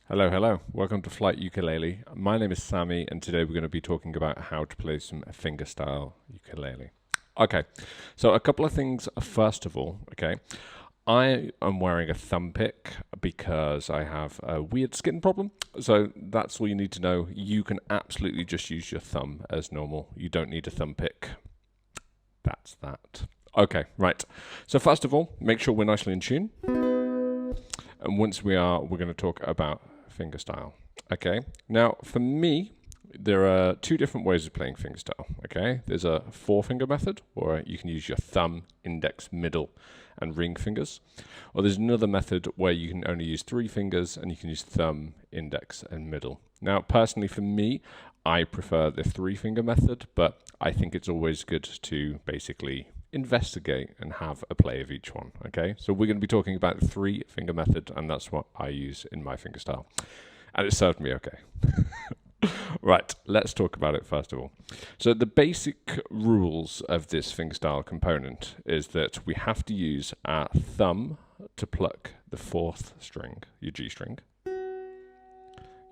Hello, hello. Welcome to Flight Ukulele. My name is Sammy, and today we're going to be talking about how to play some fingerstyle ukulele. Okay, so a couple of things. First of all, okay, I am wearing a thumb pick because I have a weird skin problem. So that's all you need to know. You can absolutely just use your thumb as normal. You don't need a thumb pick. That's that. Okay, right. So first of all, make sure we're nicely in tune. And once we are, we're going to talk about fingerstyle. Okay. Now, for me, there are two different ways of playing fingerstyle. Okay. There's a four-finger method, or you can use your thumb, index, middle, and ring fingers. Or there's another method where you can only use three fingers, and you can use thumb, index, and middle. Now, personally, for me, I prefer the three-finger method, but I think it's always good to basically investigate and have a play of each one. Okay, so we're going to be talking about the three-finger method, and that's what I use in my fingerstyle, and it served me okay. Right, let's talk about it first of all. So the basic rules of this fingerstyle component is that we have to use our thumb to pluck the fourth string, your G string.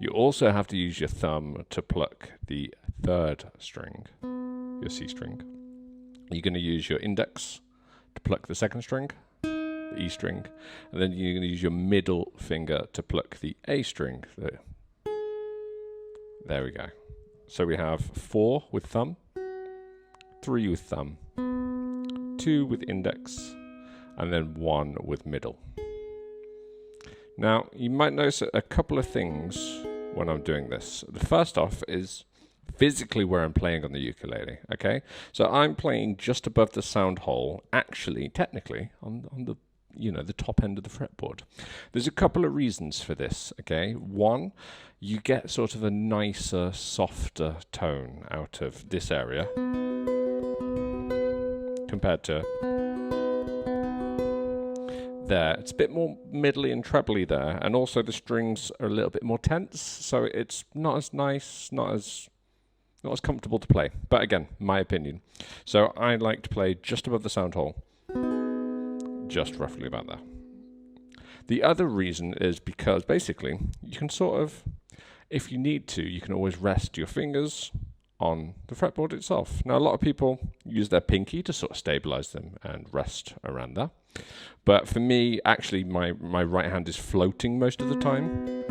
You also have to use your thumb to pluck the third string, your C string. You're going to use your index to pluck the second string, the E string, and then you're going to use your middle finger to pluck the A string. There we go. So we have 4 with thumb, 3 with thumb, 2 with index, and then 1 with middle. Now, you might notice a couple of things when I'm doing this. The first off is physically where I'm playing on the ukulele, okay? So I'm playing just above the sound hole, actually, technically, on the, the top end of the fretboard. There's a couple of reasons for this, okay? One, you get sort of a nicer, softer tone out of this area compared to there. It's a bit more middly and trebly there, and also the strings are a little bit more tense, so it's not as nice, not as comfortable to play. But again, my opinion. So I like to play just above the sound hole, just roughly about there. The other reason is because basically you can sort of, if you need to, you can always rest your fingers on the fretboard itself. Now, a lot of people use their pinky to sort of stabilize them and rest around there. But for me, actually, my right hand is floating most of the time.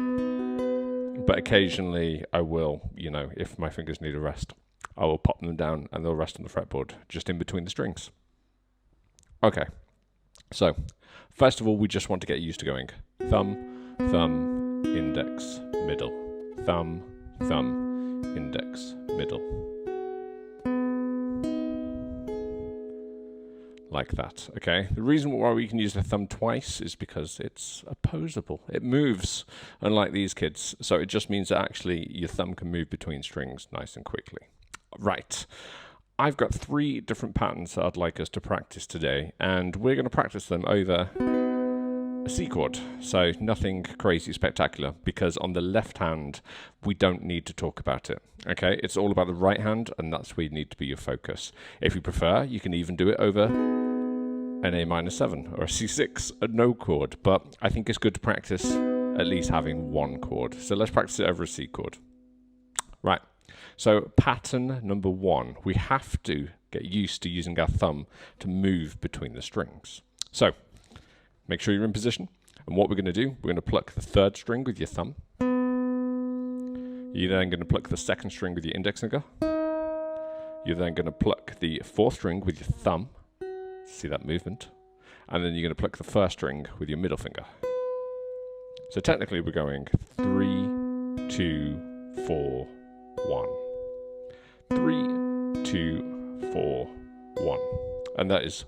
But occasionally I will, if my fingers need a rest, I will pop them down and they'll rest on the fretboard just in between the strings. Okay, so first of all, we just want to get used to going thumb, thumb, index, middle, thumb, thumb, index, middle. Like that, okay? The reason why we can use the thumb twice is because it's opposable. It moves, unlike these kids. So it just means that actually your thumb can move between strings nice and quickly. Right. I've got 3 different patterns that I'd like us to practice today, and we're going to practice them over a C chord. So nothing crazy spectacular, because on the left hand, we don't need to talk about it. Okay? It's all about the right hand, and that's where you need to be your focus. If you prefer, you can even do it over an A-7 or a C6, a no chord, but I think it's good to practice at least having one chord. So let's practice it over a C chord. Right, so pattern number 1, we have to get used to using our thumb to move between the strings. So make sure you're in position, and what we're going to do, we're going to pluck the third string with your thumb. You're then going to pluck the second string with your index finger. You're then going to pluck the fourth string with your thumb. See that movement? And then you're going to pluck the first string with your middle finger. So technically we're going 3, 2, 4, 1. 3, 2, 4, 1. And that is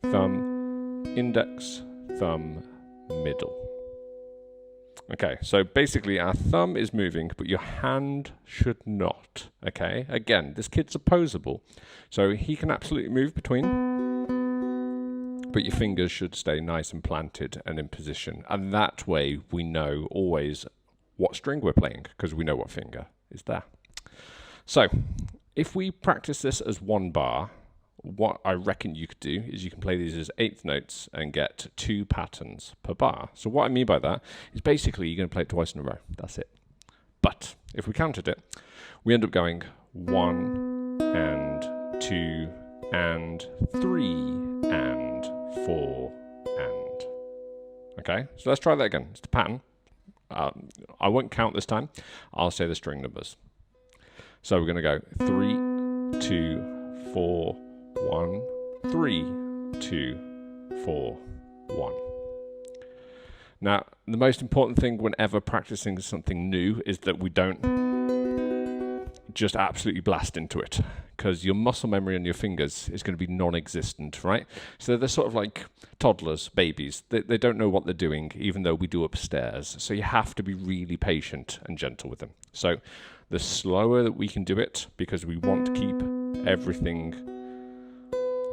thumb, index, thumb, middle. Okay, so basically our thumb is moving, but your hand should not. Okay, again, this kid's opposable, so he can absolutely move between, but your fingers should stay nice and planted and in position. And that way we know always what string we're playing, because we know what finger is there. So if we practice this as one bar, what I reckon you could do is you can play these as eighth notes and get 2 patterns per bar. So what I mean by that is basically you're going to play it twice in a row. That's it. But if we counted it, we end up going 1 and 2 and 3 and 4 and. Okay, so let's try that again. It's the pattern. I won't count this time. I'll say the string numbers. So we're going to go 3, 2, 4, 1, 3, 2, 4, 1. Now, the most important thing whenever practicing something new is that we don't just absolutely blast into it, because your muscle memory on your fingers is going to be non-existent, right? So they're sort of like toddlers, babies. They don't know what they're doing, even though we do upstairs. So you have to be really patient and gentle with them. So the slower that we can do it, because we want to keep everything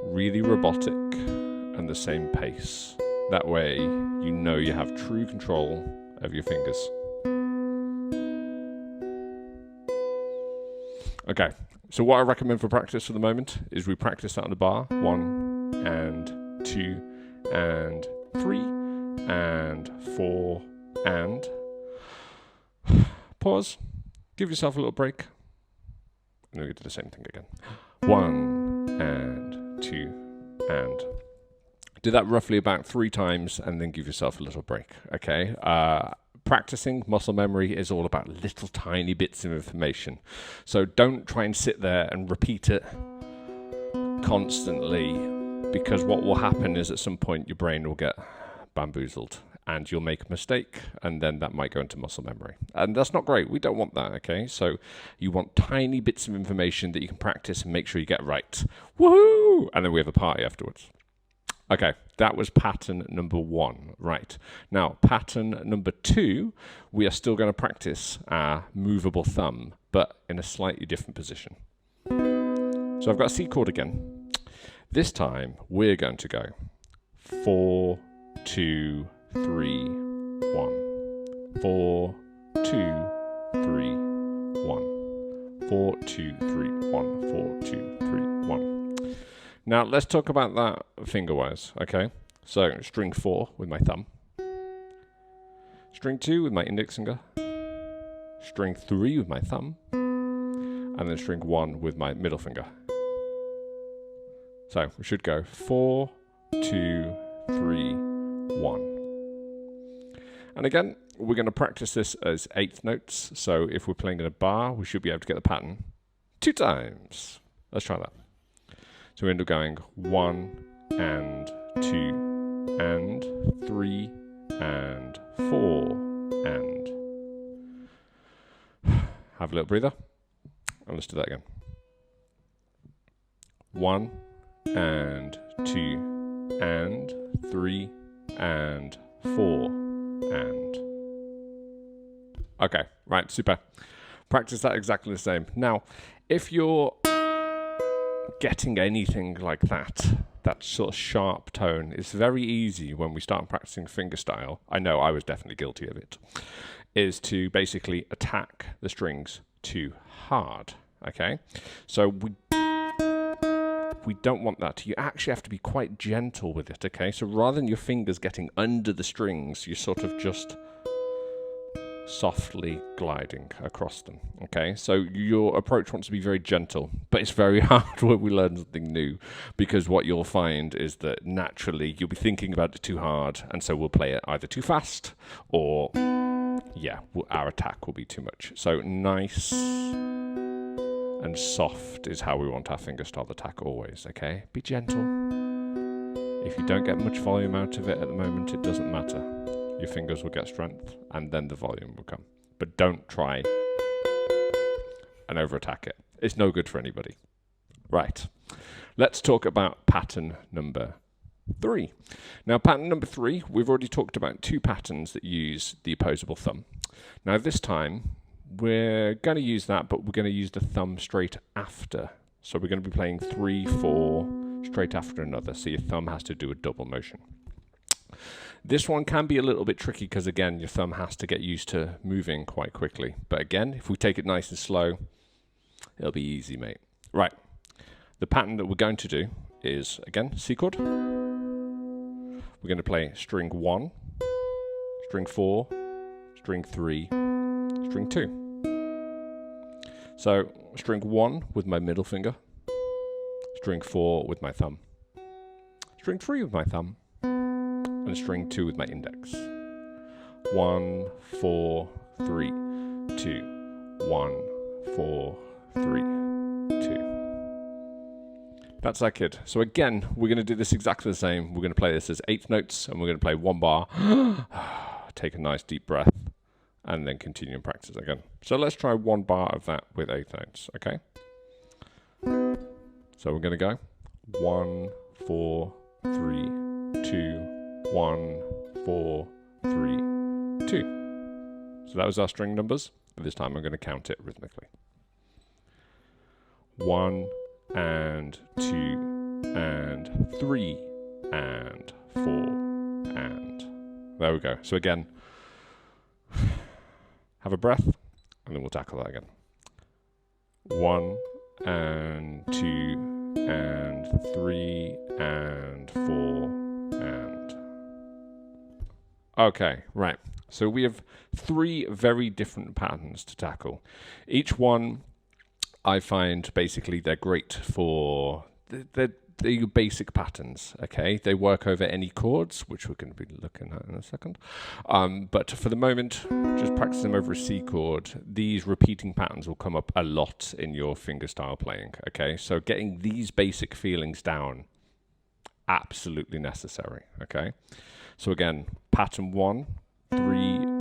really robotic and the same pace. That way, you know you have true control of your fingers. Okay, so what I recommend for practice for the moment is we practice that on the bar. 1 and 2 and 3 and 4 and. Pause. Give yourself a little break. And then we do the same thing again. 1 and 2 and. Do that roughly about 3 times and then give yourself a little break, okay? Practicing muscle memory is all about little tiny bits of information. So don't try and sit there and repeat it constantly, because what will happen is at some point your brain will get bamboozled and you'll make a mistake, and then that might go into muscle memory. And that's not great. We don't want that, okay? So you want tiny bits of information that you can practice and make sure you get right. Woohoo! And then we have a party afterwards. Okay, that was pattern number 1. Right, now pattern number 2, we are still going to practice our movable thumb, but in a slightly different position. So I've got a C chord again. This time we're going to go 4, 2, 3, 1. 4, 2, 3, 1. 4, 2, 3, 1. 4, 2, 3, 1. Now, let's talk about that finger-wise, okay? So, string 4 with my thumb. String 2 with my index finger. String 3 with my thumb. And then string 1 with my middle finger. So, we should go 4, 2, 3, 1. And again, we're going to practice this as eighth notes. So, if we're playing in a bar, we should be able to get the pattern 2 times. Let's try that. So we end up going 1 and 2 and 3 and 4 and. Have a little breather. And let's do that again. 1 and 2 and 3 and 4 and. Okay, right, super. Practice that exactly the same. Now, if you're getting anything like that sort of sharp tone, it's very easy when we start practicing fingerstyle. I know I was definitely guilty of it. Is to basically attack the strings too hard. Okay, so we don't want that. You actually have to be quite gentle with it. Okay, so rather than your fingers getting under the strings, you sort of just softly gliding across them. Okay, so your approach wants to be very gentle, but it's very hard when we learn something new, because what you'll find is that naturally you'll be thinking about it too hard, and so we'll play it either too fast or yeah, our attack will be too much. So nice and soft is how we want our fingerstyle attack always. Okay, be gentle. If you don't get much volume out of it at the moment, it doesn't matter. Your fingers will get strength, and then the volume will come. But don't try and over-attack it. It's no good for anybody. Right. Let's talk about pattern number 3. Now, pattern number 3, we've already talked about 2 patterns that use the opposable thumb. Now, this time, we're going to use that, but we're going to use the thumb straight after. So we're going to be playing 3, 4, straight after another. So your thumb has to do a double motion. This one can be a little bit tricky because, again, your thumb has to get used to moving quite quickly. But again, if we take it nice and slow, it'll be easy, mate. Right. The pattern that we're going to do is, again, C chord. We're going to play string 1, string 4, string 3, string 2. So string 1 with my middle finger, string 4 with my thumb, string 3 with my thumb, and string 2 with my index. 1, 4, 3, 2, 1, 4, 3, 2. That's our kid. So again, we're going to do this exactly the same. We're going to play this as 8th notes, and we're going to play 1 bar. Take a nice deep breath, and then continue and practice again. So let's try 1 bar of that with 8th notes, okay? So we're going to go 1, 4, 3, 2, 1, 4, 3, 2. So that was our string numbers. This time I'm going to count it rhythmically. 1 and 2 and 3 and 4 and... There we go. So again, have a breath, and then we'll tackle that again. 1 and 2 and 3 and 4 and... Okay, right. So we have 3 very different patterns to tackle. Each one, I find, basically, they're great for... They're basic patterns, okay? They work over any chords, which we're going to be looking at in a second. But for the moment, just practice them over a C chord. These repeating patterns will come up a lot in your fingerstyle playing, okay? So getting these basic feelings down, absolutely necessary, okay? So again, pattern 1, 3,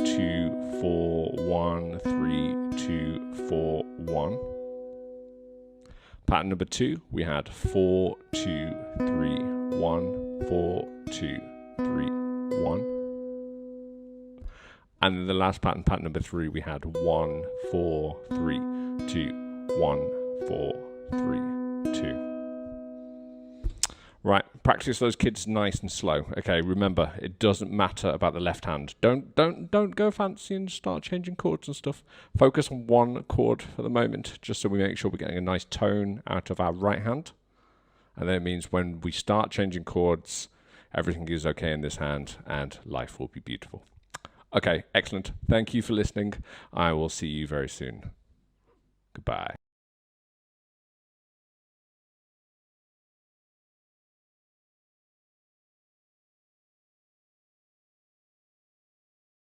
2, 4, 1, 3, 2, 4, 1. Pattern number 2, we had 4, 2, 3, 1, 4, 2, 3, 1. And then the last pattern, pattern number 3, we had 1, 4, 3, 2, 1, 4, 3, 2. Right, practice those kids nice and slow. Okay, remember, it doesn't matter about the left hand. Don't go fancy and start changing chords and stuff. Focus on 1 chord for the moment, just so we make sure we're getting a nice tone out of our right hand. And then it means when we start changing chords, everything is okay in this hand, and life will be beautiful. Okay, excellent. Thank you for listening. I will see you very soon. Goodbye.